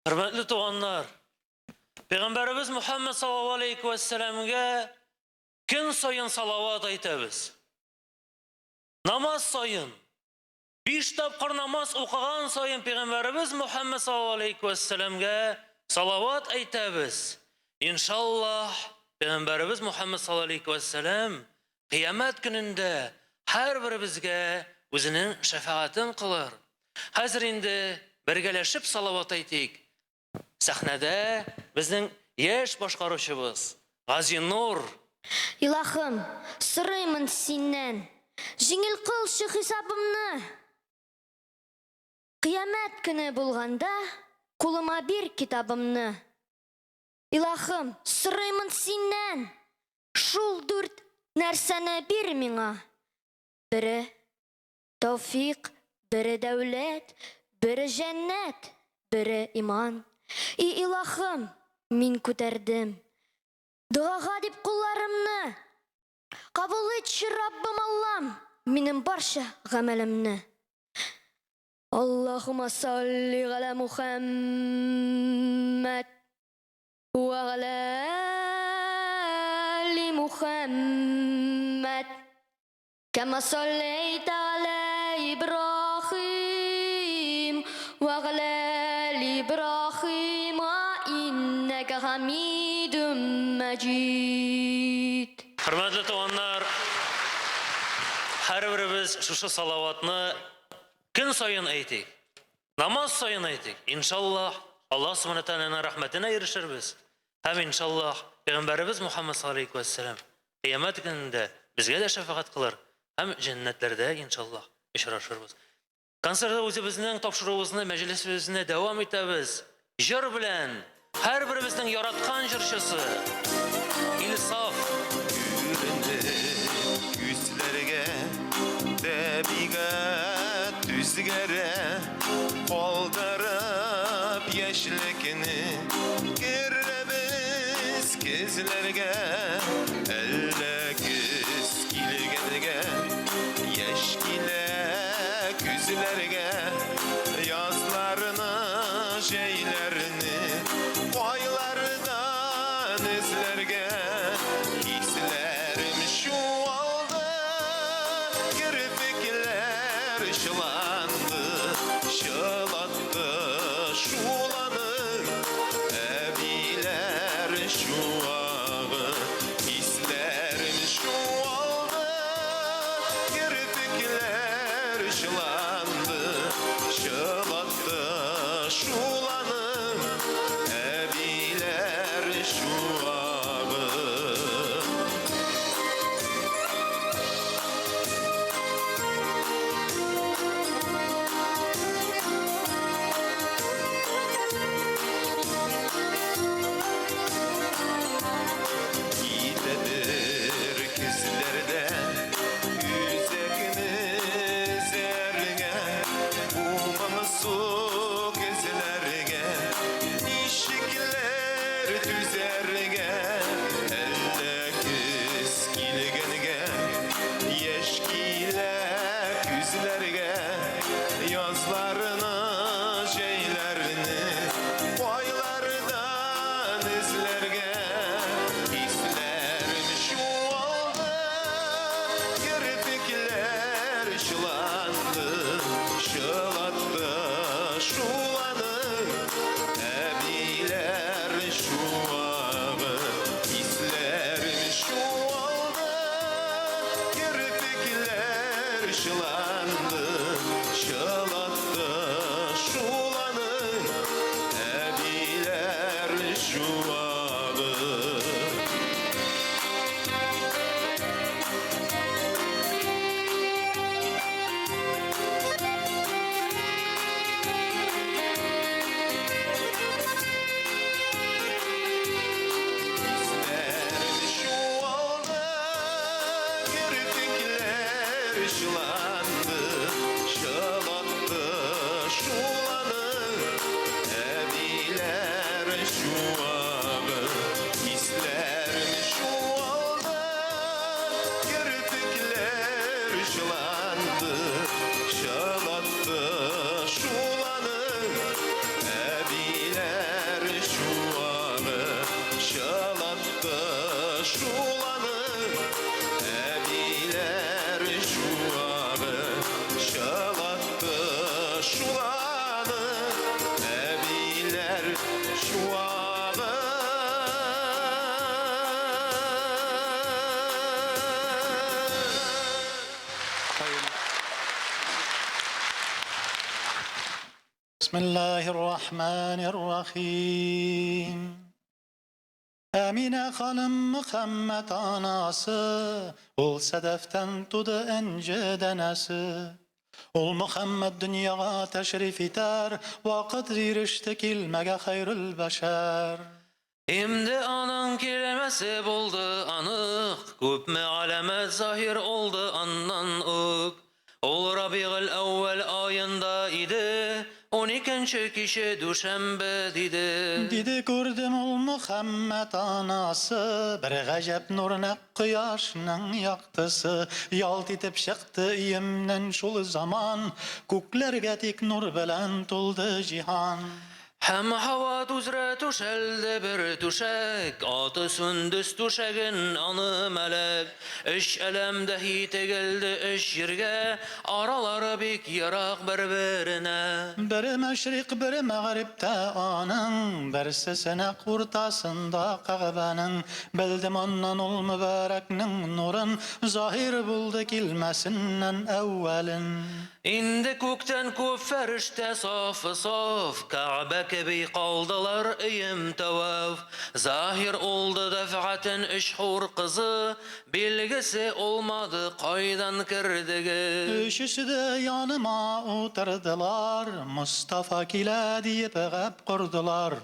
Hürmetli tuğanlar, Peygamberimiz Muhammed sallallahu aleyhi ve sellem'e gün sayın salavat aytamiz. Namaz sayın. 5 tapqir namaz o'qigan sayın Peygamberimiz Muhammed sallallahu aleyhi ve sellem'e salavat aytamiz. İnşallah Peygamberimiz Muhammed sallallahu aleyhi ve sellem kıyamet gününde her birimizge o'zining şefaatini kılar. Hazır indi birgeleşip salavat aytaylik. Sahnede bizning yaş boshqaruvchimiz G'azi Nur. İlahım, sırayımın senden. Жеңіл қыл şu hesabımны. Kıyamet günü bulganda koluma bir kitabımны. İlahım, sırayımın senden. Şul 4 nersene bir miңа. Biri tevfik, biri devlet, biri cennet, biri iman. İlahım, min көтәрдем. Duaga dip kullarımны. Kabul etşi Rabbim Allah'ım benim barşa gamelimni. Allahümme salli ala Muhammed ve ala ali Muhammed kema salleyte ala İbrahim ve ala ali İbrahim inneke hamidun mecid. Hürmetli tuğanlar, her birimiz şu salavatını gün sayın aytaylik. Namaz sayın aytaylik. İnşallah Allah subhanahu teala'nın rahmetine erişiriz. Hem inşallah Peygamberimiz Muhammed sallallahu aleyhi ve sellem kıyamet gününde bizge de şefaat kılar. Hem cennetlerde inşallah işraşırız. Konserde özümüzün topşırığımızı meclisimizde devam etiriz. Jır bilen her birimizin yaratkan jırşısı İnsaf. Yüzlerge debiga düzgere koldarıp yeşlikini girebiz kizlerge elle küs kilgerge yeşkile küzlerge yazlarını şeylerini koylardan izlerge hislerim şu oldu kirpikler şılandı şılattı şulanır ebiler şu ağı hislerim şu oldu kirpikler şılandı şılattı şulanır ebiler şu ağı. Gidedir kızlardan yüzekiniz erge umamı su kızlarge işikler düzerge elde kız kilgenge yeşkile küzlerge yazlarını şeylerini koylardan izlerge hislerim şu oldu kirpikler şılandı şılattı şulanır ebiler şu ağı hislerim şu oldu kirpikler şılandı şılattı şulanır ebiler şu ağı. Hislerim şu oldu kirpikler şılandı şılattı şulanır ebiler şu ağı. بسم الله الرحمن الرحيم. Emine Hanım Muhammed anası, ol sedeften tudu ence denesi. Ol Muhammed dünyaya teşrif iter, vakit irişti kilmege hayrül beşer. Endi anın kelimesi buldu anık, köpme alamet zahir oldu andan ık. Ol Rabi'ül evvel ayında idi, 12. kişi düşembe dedi. Didi gördüm ol Muhammed anası, bir gacep nuruna kıyaşının yaktısı. Yalt etip çıktı iyimden şul zaman, kuklerge dik nur bilen tuldu cihan. Hem hava düzre tuşelde bir tuşek, atı sündüz tuşegin anı melek. İş elemde hite geldi iş yerge, araları bik yarak birbirine. Bir meşrik bir mağripte anın, bir sesine kurtasında kahvenin. Bildim ondan ol mübareknin nurun, zahir buldu kilmesinden evvelin. İndi kökten köp ferişte safı saf, Kabe gibi kaldılar iyim tevaf. Zahir oldu defaten işhur kızı, bilgisi olmadı kaydan kirdigi. Üçüsü de yanıma oturdular, Mustafa kile deyip gap kurdular.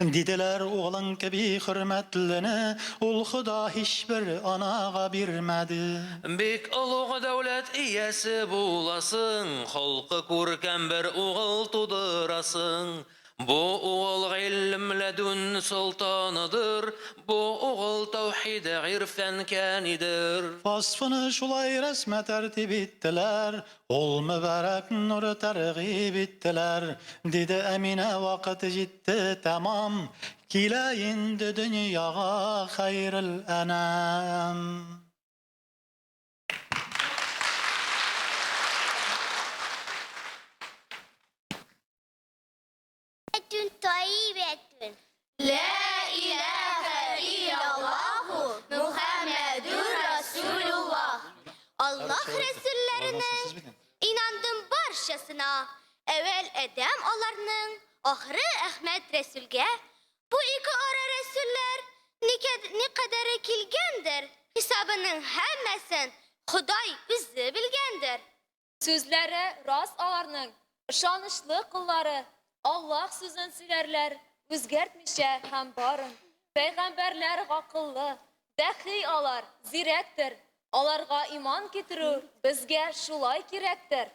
Dediler oğlan gibi hürmetlini, ol Huda hiçbir anaga birmedi. Bek uluq devlet iyesi bulasın, halkı kurken bir oğul tudurasın. Bu oğul ilmle dün sultanıdır, bu oğul tevhid irfen kanidir. Vasfını şulay resme tertip ettiler, ol mübarek nuru tergib ettiler. Dedi Emine vakit gitti tamam, kile indi dünyaya hayrıl enam. طيبة لا إله إلا الله محمد رسول الله. Allah Resullerinin inandım barşasına. Evvel Edem olarının, ahırı Ahmet Resulge. Bu iki ara Resuller ne kadar kilgendir. Hesabının hemmesin Huday üzü bilgendir. Sözleri rast ağarının, şanışlı kılları, Allah sözün silerler, özgertmişe hem barın. Peygamberler akıllı, dehi alar, zirektir. Alarga iman getirir, bizge şulay kirektir.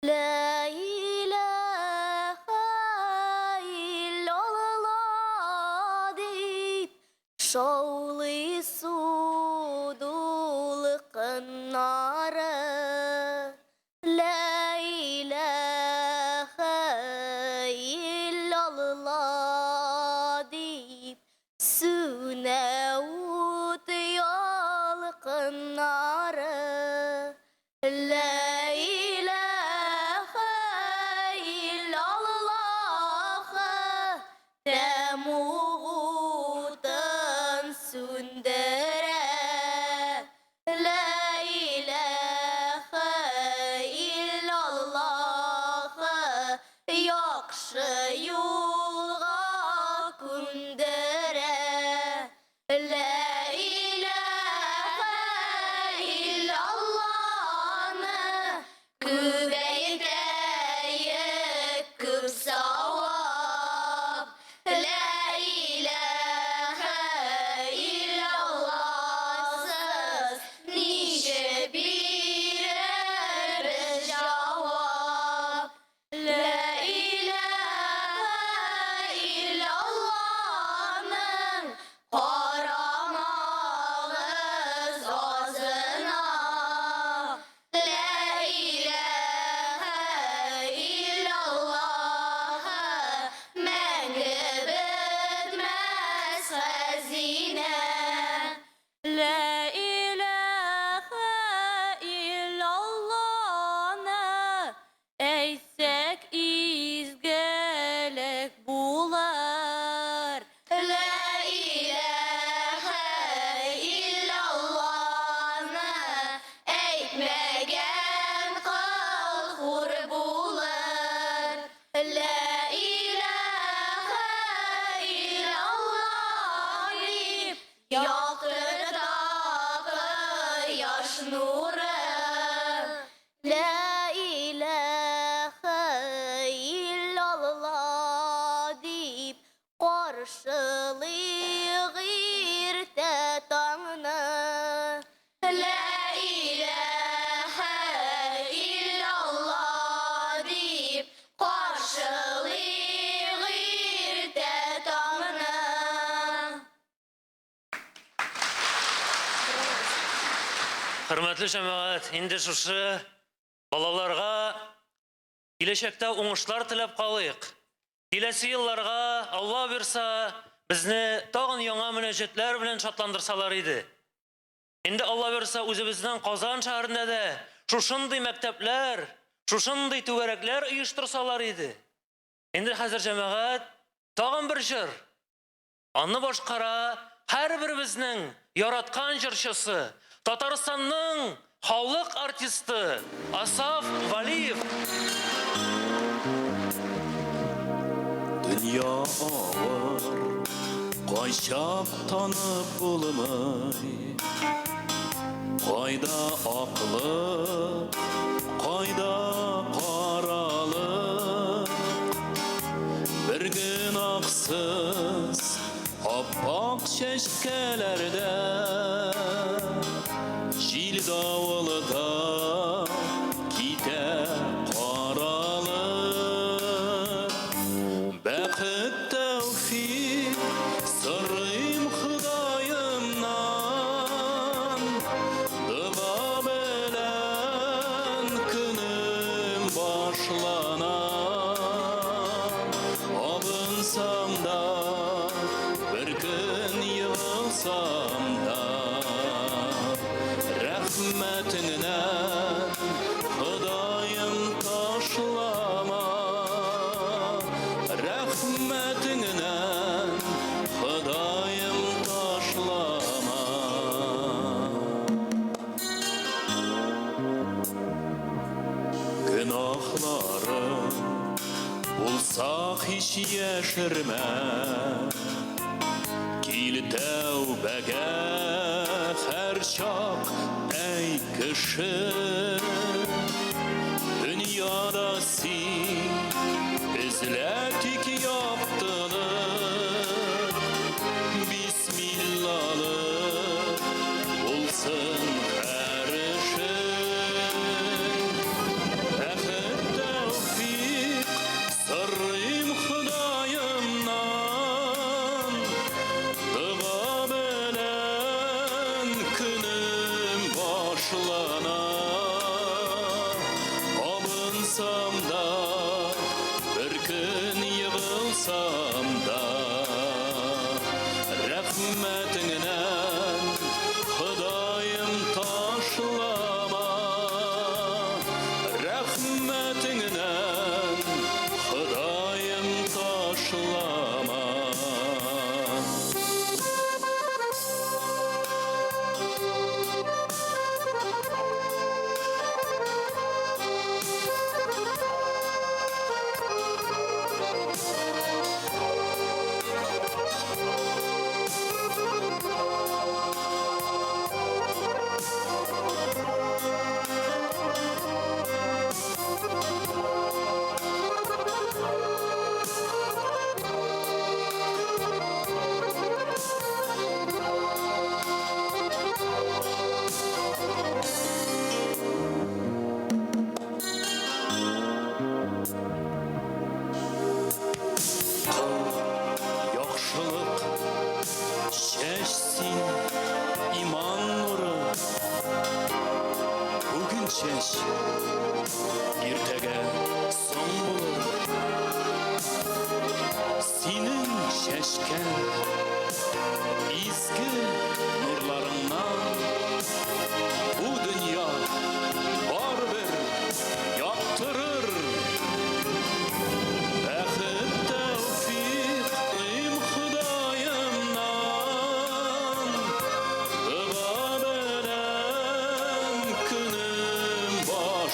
La ilahe illallah deyip şavlı sudul kınarı. La ilahe illallah deyip sünevut yol kınarı. La ilahe illallah temuğutan sündere. La ilahe illallah yakşı yolga kündere. La ilahe illallah'ını kübeyde yıkıp savab. La ilahe illallah'sız nice bir cevap. La ilahe illallah'ın haram karşılıyor irte tağını. La ilahe illallah deyip karşılıyor irte tağını. Hürmetli cemaat, indi şuшы balalarga kelaçekte oңышлар tilep kalayık. Kelesi yıllarga Allah bersa bizni tağın yaңа münäҗәтләр bilen şatlandırsalar idi. Indi Allah bersa үзебезнең Казан şäherендә дә şушындый мәктәпләр, şушындый түгәрәкләр оештырсалар иде. Indi хәзер җәмәгать тагын бер җыр. Аны башкара һәрберебезнең яраткан җырчысы, Татарстанның халык артисты Асаф Валиев. Dünya ağır, kayşap tanıp bulmay. Kayda aklı, kayda karalı. Bir gün aksız, appak çeşkelerde, jil davulda gider karalı. Bəxət tevfik sırrım Xudayımdan. Dua belən günüm başlanan. Alınsam da bir gün yığılsam da rəhmətindən Xudayım taşlama. Rəhmətindən Xudayım taşlama. Günahlarım bulsaq hiç yeşirmə. Kil tövbəgə hər çaq ey kişi. Dünyada sil izlətik yaptılır. Bismillahlı olsun hər işin. Bəxət tevfik sırrım Xudayımdan. Dua belən günüm başlanar. Alınsam da bir gün yığılsam da rəhmətindən Xudayım taşlama. Rəhmətindən Xudayım taşlama. Yaxşılıq çeşsin iman nuru. Bugün çeş, ertəgə son bulur. Senin şeşken izgi nurlarından bu dünya var bir yaptırır. Bəxət tevfik Xudayımdan. Dua belən günüm var.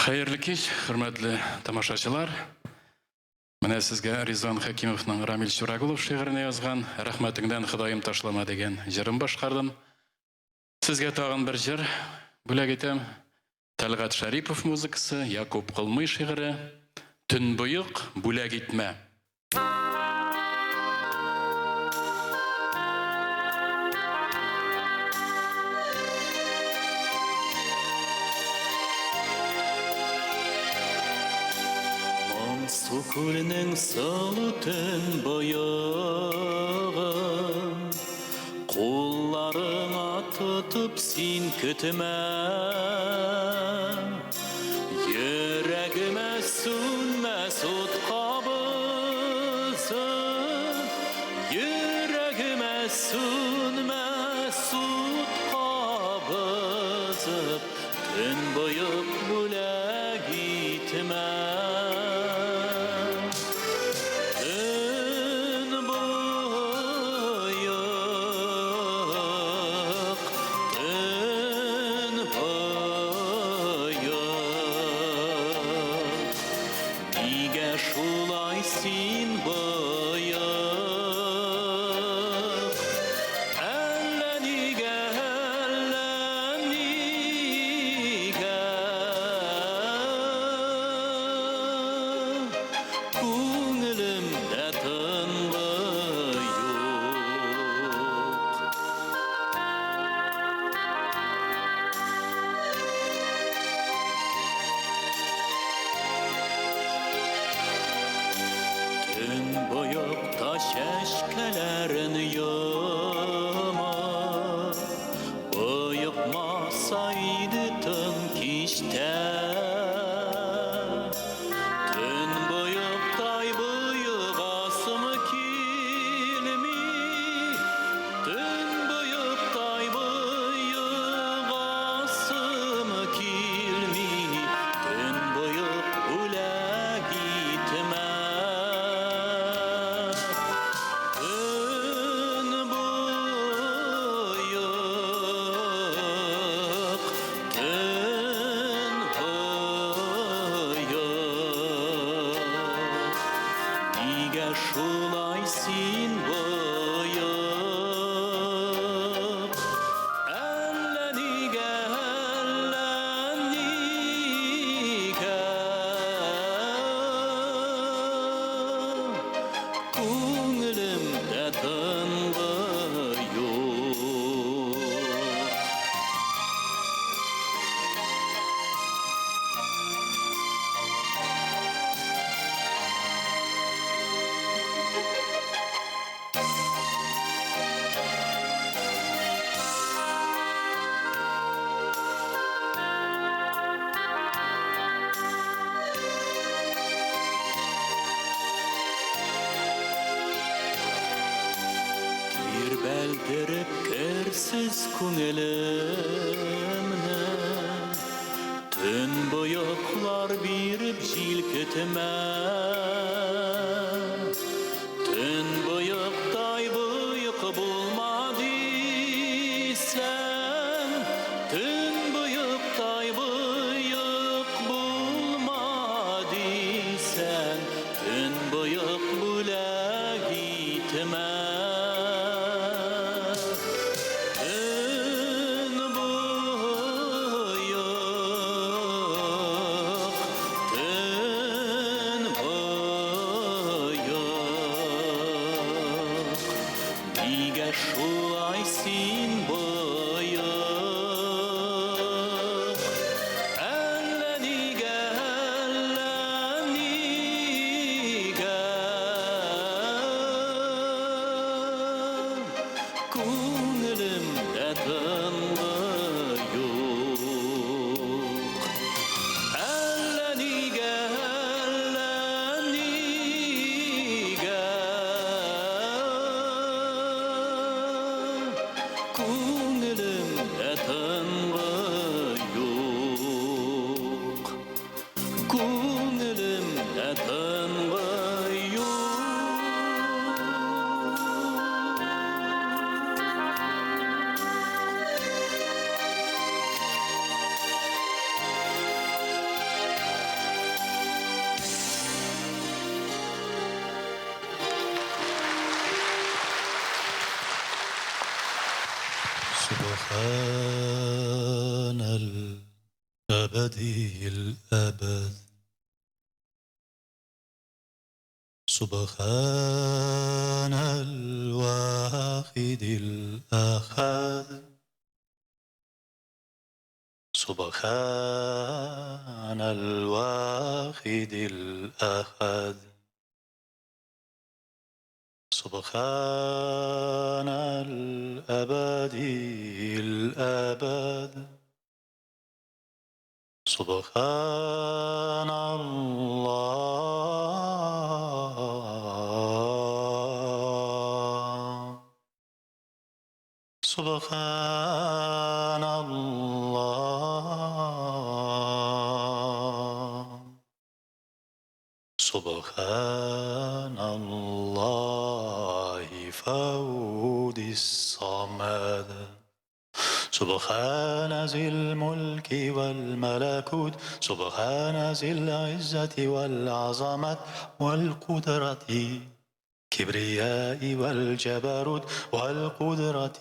Hayırlı kech, hürmetli tamaşaçılar. Менә сезгә Ризван Хакимовның Рамил Шурагулов шигырен язган «Рәхмәтеңдән Ходаем ташлама» дигән җырын башкардым. Сезгә тагын бер җыр бүләк итәм. Тәлгать Шарипов музыкасы, Якуб Кылмый шигыре «Төнбоек бүләк итмә». Су күлнең сылу төнбоегын Кулларыңа тотып син көтмә Йөрәгемә сүнмәс ут кабызып Йөрәгемә сүнмәс ут кабызып Төнбоек бүләк итмә Şeşkelerin yama Bayıkmasaydı tın kişte Tün bayıktay bayıgasımı kilmi Tün bayıktay bayıgasımı kilmi Tün bayık ule gitme Şulay sin boyup Elle nige Kunglimde tınlı yok Beldirip kersiz күңелемне Tün boyoklar birip jilketime Tün boyokday boyuk bulmadı sen Tün boyokday boyuk bulmadı sen Tün boyuk bulak gitme سبحان الأبدي الأبد سبحان الواحد الأحد سبحان الواحد الأحد سبحان الأبدي الأبد سبحان الله سبحان الله سبحان الله فوق الصمد سبحان ذي الملك والملكوت سبحان ذي العزة والعظمة والقدرة كبرياء والجبروت والقدرة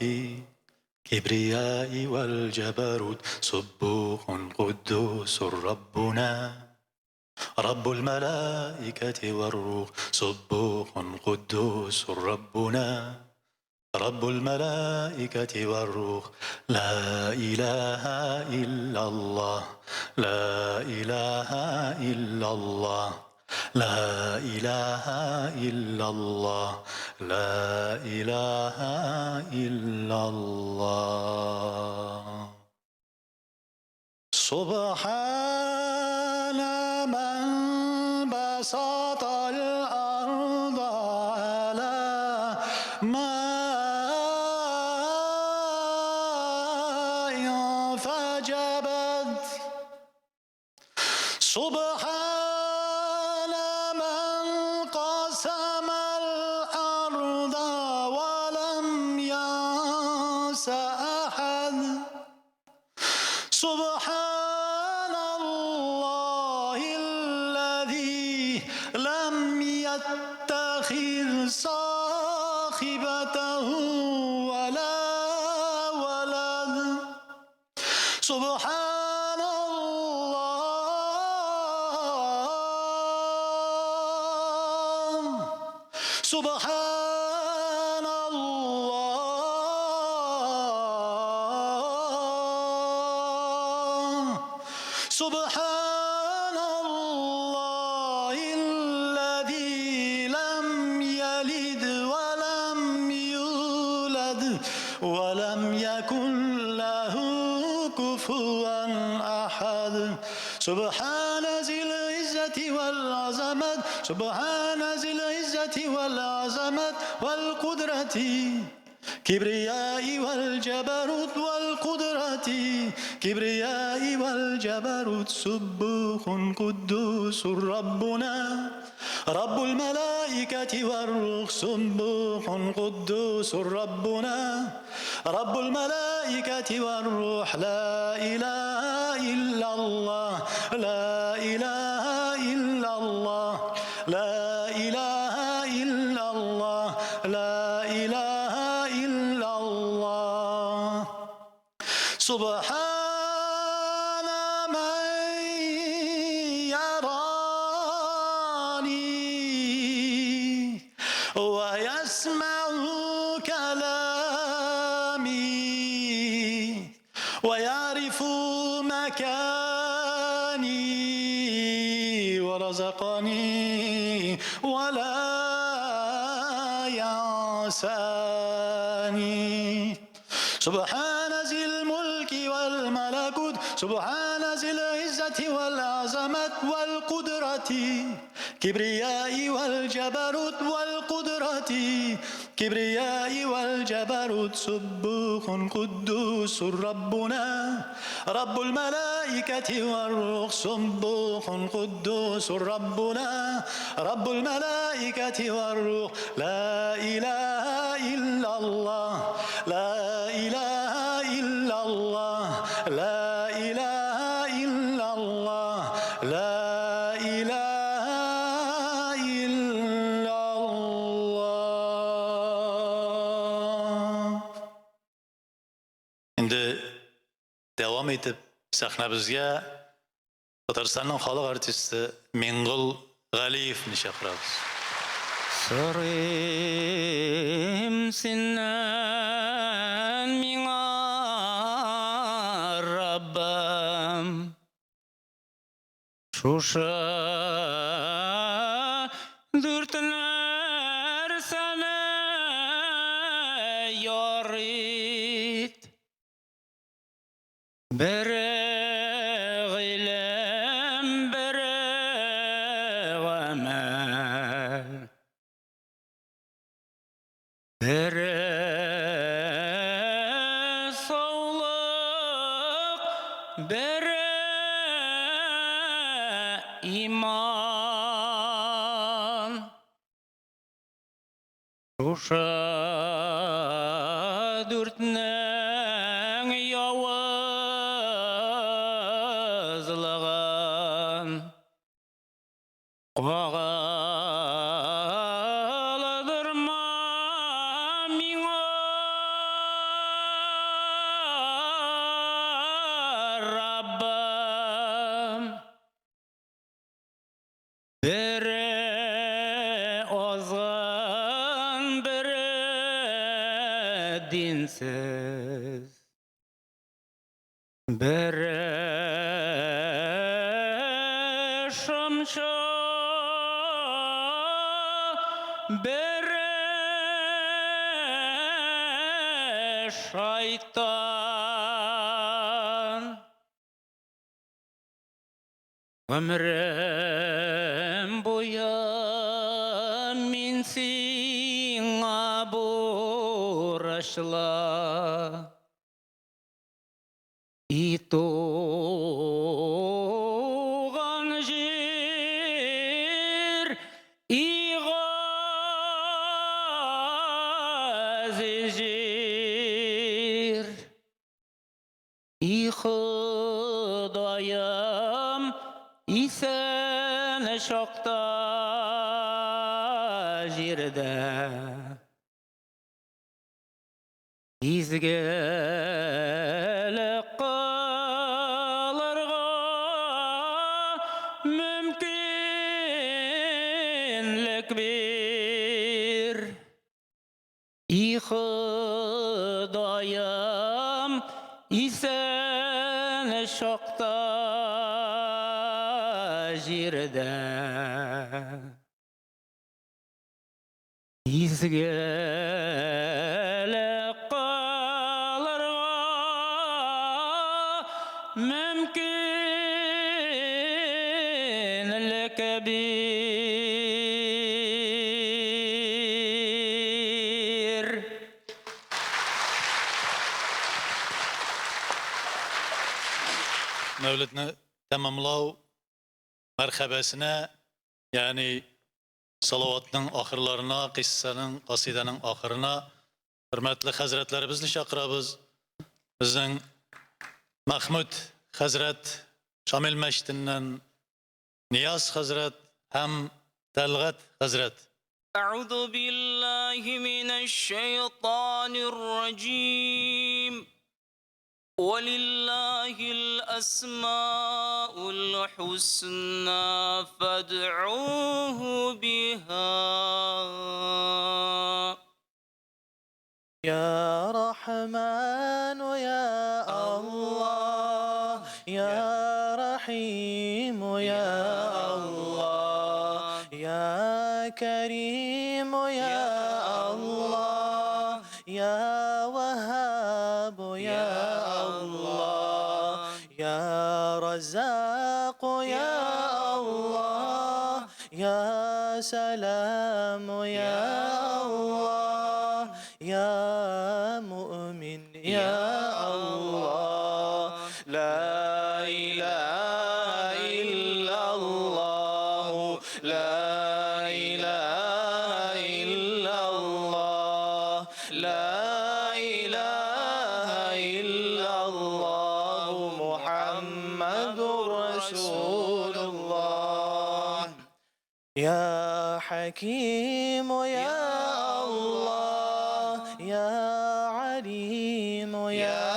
كبرياء والجبروت سبوح قدوس ربنا رب الملائكة والروح سبوح قدوس ربنا رب الملائكة والروح لا إله إلا الله لا إله إلا الله لا إله إلا الله لا إله إلا الله سبحان من بسط الأرض على ماء فجبت سبحان من قسم الأرض ولم ينس أحد سبحان الله الذي لم يتخذ صاحبته ولا ولد سبحان الله سبحان الله سبحان الله الذي لم يلد ولم يولد ولم يكن له كفوا أحد سبحان ذي العزة والعظمة سبحان ذي العزة والعظمة والقدرة كبرياء والجبروت والقدرة كبرياء والجبروت سبوح قدوس ربنا رب الملائكة والروح سبوح قدوس ربنا رب الملائكة والروح لا إله إلا الله لا إله إلا الله لا إله إلا الله لا إله إلا الله سبحان من يراني ويسمع كلامي ويعرف مكاني ورزقني ولا يعصاني سبحان ذي الملك والملكوت سبحان ذي العزة والعظمة والقدرة كبرياء والجبروت والقدرة كبرياء والجبروت سبوح قدوس ربنا رب الملائكة والروح سبوح قدوس ربنا رب الملائكة والروح لا إله إلا الله لا إله إلا الله لا إله إلا الله لا إله إلا الله. In the davom etib sahnamizga Татарстанның халық артисты Меңгүл Ғалиевны шақырамыз. Сырым сенен миңа Раббым Шушы дүртілер сәні ярит Бірі ғилем, бірі ғамәл Бірі саулық, бірі иман. Шушы дүртнең явызлығын қағылдырма миңа Раббым. Бірі озғын, бірі динсіз, бірі шымшы, бірі шайтан. Ömrüm boyu min sing'a borçla İtuğan jir İğaz jir Xudayım İsen şokta jirde İzgelik kılırga mümkünlük bir Xudayım İsen şokta jirde İzgelik kılırga mümkünlük bir Mevlidni tamamlау marhabasına, yani salavatның ahırlarına, qissaның, qasidaның ahırına hürmetli hazretlerimizni şakırabız. Bizning Mahmud Hazret, Şamil Meştinden Niyaz Hazret hem Talgat Hazret. أعوذ بالله من الشيطان الرجيم ولله الأسماء الحسنى فادعوه بها يا رحمن يا الله يا رحيم يا الله يا كريم يا الله يا وهاب يا الله يا رزاق يا الله يا سلام يا الله يا مؤمن يا الله لا إله إلا الله لا إله إلا الله لا إله إلا الله محمد رسول الله يا حكيم يا الله يا عليم يا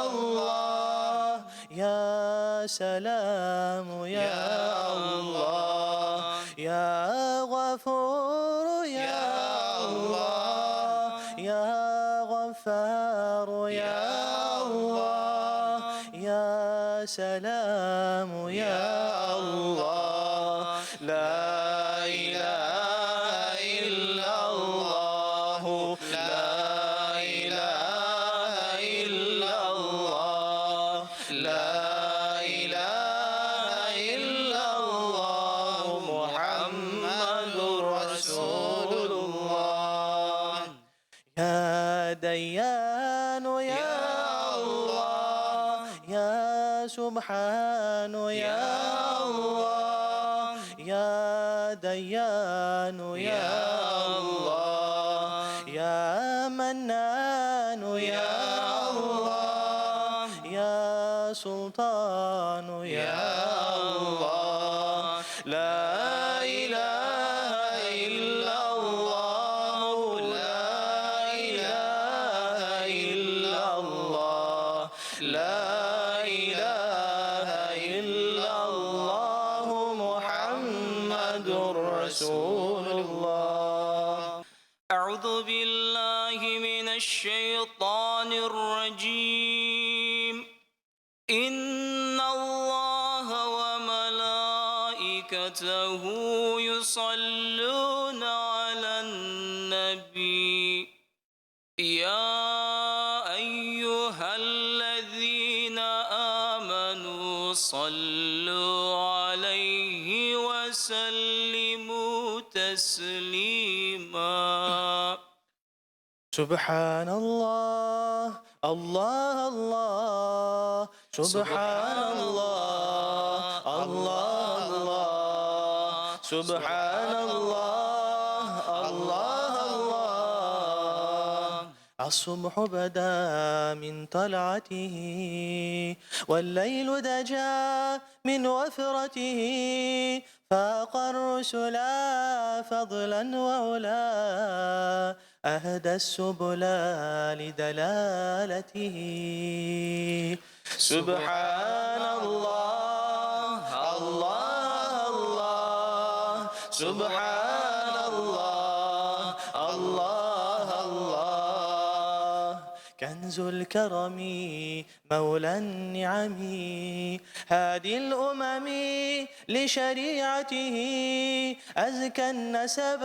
الله يا سلام يا الله يا غفور يا الله يا غفار يا الله يا سلام يا الله لا إله إلا الله لا إله إلا الله لا إله إلا الله محمد رسول الله يا ديان يا الله يا سبحان يا الله يا ديان يا الله يا منان يا الله يا سلطان يا الله لا إله إلا الله لا إله إلا الله لا إله إلا الله محمد رسول الله أعوذ بالله من الشيطان الرجيم إن الله وملائكته يصلون على النبي يا أيها الذين آمنوا صلوا عليه وسلموا تسليما سبحان الله الله الله سبحان الله الله الله سبحان الله الله الله الصبح بدا من طلعته والليل دجا من وفرته فاق الرسل فضلا وعلا أهدى السبل لدلالته سبحان الله الله الله سبحان الله الله الله كنز الكرم مولى النعم هادي الأمم لشريعته أزكى النسب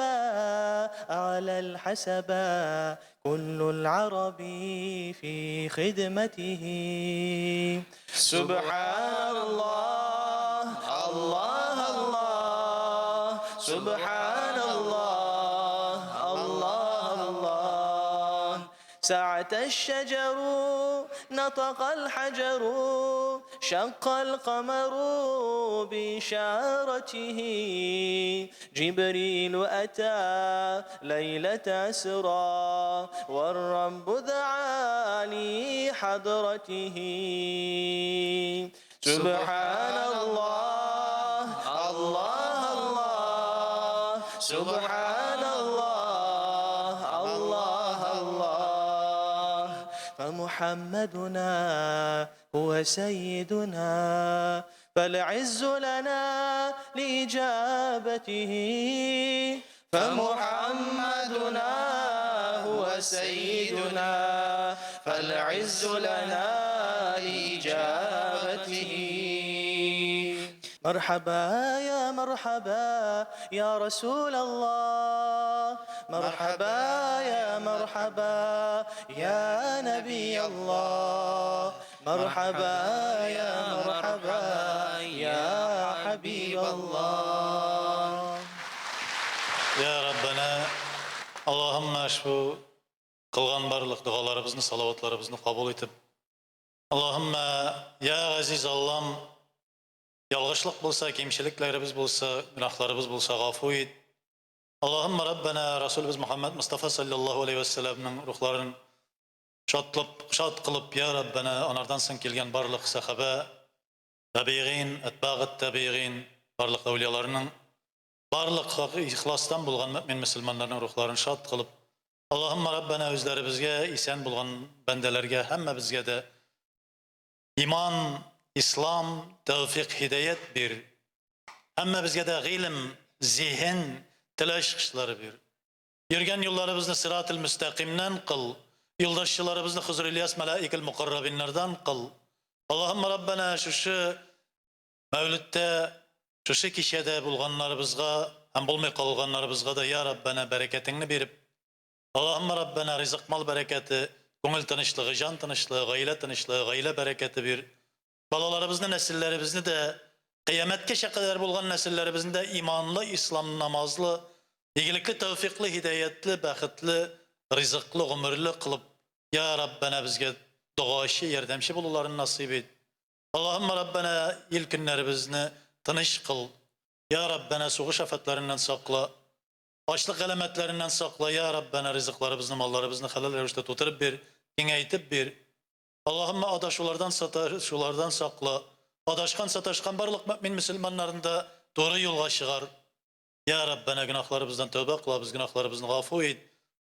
على الحسب كل العرب في خدمته سبحان الله الله الله سبحان الله الله الله سعة الشجر نطق الحجر شق القمر بإشارته جبريل أتى ليلة أسرى والرب دعا لحضرته سبحان الله الله الله سبحان الله الله الله فمحمدنا هو سيدنا فالعز لنا لإجابته فمحمدنا هو سيدنا فالعز لنا لإجابته مرحبا يا مرحبا يا رسول الله مرحبا يا مرحبا يا نبي الله مرحبا يا مرحبا يا حبيب الله يا ربنا اللهم اشفو قلغان بارلıq dualarımızı, salavatlarımızı kabul etip Allahümme ya aziz Allah'ım yalğışlık bulsa, kemşiliklerimiz bulsa, günahlarımız bulsa gafu et. Allahümme Rabbena Resulümüz Muhammed Mustafa sallallahu aleyhi ve sellem'nin ruhlarını şad kılıp ya Rabbena onlardansın kelgen barlıq sahabe, tabiğin, etbağıt tabiğin, barlıq evliyalarının barlıq ihlastan bulgan mümin Müslümanların ruhlarını şad kılıp Allahümme Rabbena özlerimizge isen bulgan bendelerge hemme bizge de iman İslam, tevfik, hidayet bir. Ama bizge de ilim, zihin, telaş kışları bir. Yürgen yollarımızı sırat-ı müstakimden kıl. Yoldaşçılarımızı Hızır İlyas melaik-el mukarrabinlerden kıl. Allahümme Rabbena şu mevlütte, şu kişide bulganlarımızga, hem bulmay kalganlarımızga da ya Rabbena bereketini berip, Allahümme Rabbena rızık mal bereketi, көңіл тынычлығы, жан тынычлығы, ғаилә бәрәкәте bir. Balalarımızı, nesillerimizi de kıyametke kadar bulgan nesillerimizi de imanlı, İslam namazlı, iyilikli, tevfikli, hidayetli, bəxtli, rızıklı, ömürlü kılıp ya Rabbena bizge doğaşı, yerdemşi buluların nasip et. Allahümme Rabbena ilk günlerimizni tınış kıl. Ya Rabbena soğuş afetlerinden sakla. Açlık elemetlerinden sakla. Ya Rabbena rızıklarımızı, mallarımızı halal rüşte tutarıp bir, kengeytip bir. Allahümme adaşulardan sakla. Adaşkan sataşkan barlık mümin Müslümanların da doğru yolga çıkar. Ya Rabbena günahlarımızdan tövbe kıla, biz günahlarımızı gafu et.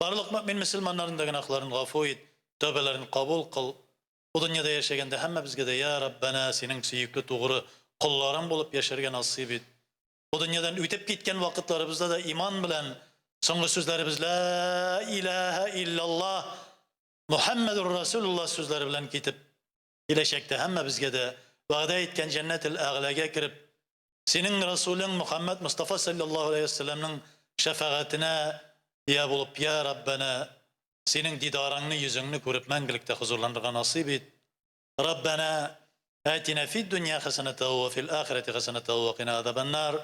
Barlık mümin Müslümanların da günahlarını gafu et. Tövbelerini kabul kıl. Bu dünyada yaşaganda hemme bizge de ya Rabbena senin süyüklü doğru kulların bulup yaşarga nasip et. Bu dünyadan ötüp gitken vakitlerimizde de iman bilen soňky sözlerimiz la ilahe illallah Muhammedur Resulullah sözleri bilen gitip gelecekte hemme bizge de vaada etken cennet-el a'laga kirip senin Resulün Muhammed Mustafa sallallahu aleyhi ve sellem'nin şefaatine ya bulup ya Rabbena senin didarını yüzünü görüp mengilikte huzurlandırga nasip et. Rabbena atina fid dunya haseneten ve fil ahireti haseneten ve qina azabannar.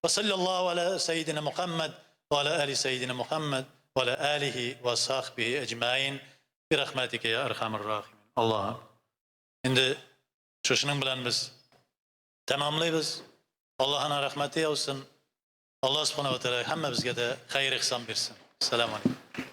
Ve sallallahu ala seyyidina Muhammed ve ala ali seyyidina Muhammed ve ala alihi ve sahbihi ecmaîn bi rahmetike ya erhamer rahimin. Allah'ım. Şimdi şuşunun bilen biz tamamlayız. Allah'ın rahmeti olsun. Allah subhanahu ve teala hemme bizge de hayır ihsan versin. Selamun aleyküm.